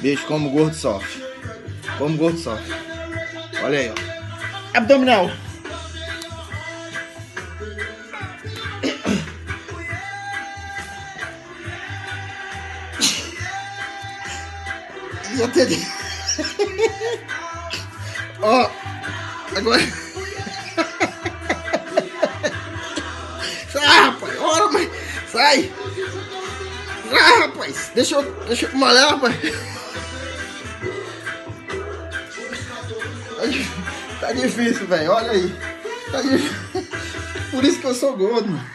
Beijo, como gordo sofre. Como gordo sofre. Olha aí, ó. Abdominal. Já entendi. Ó, agora. Sai, rapaz. Ora, mas. Sai. Ah, rapaz. Deixa eu malhar, rapaz. Tá difícil, velho. Olha aí. Tá difícil. Por isso que eu sou gordo, mano.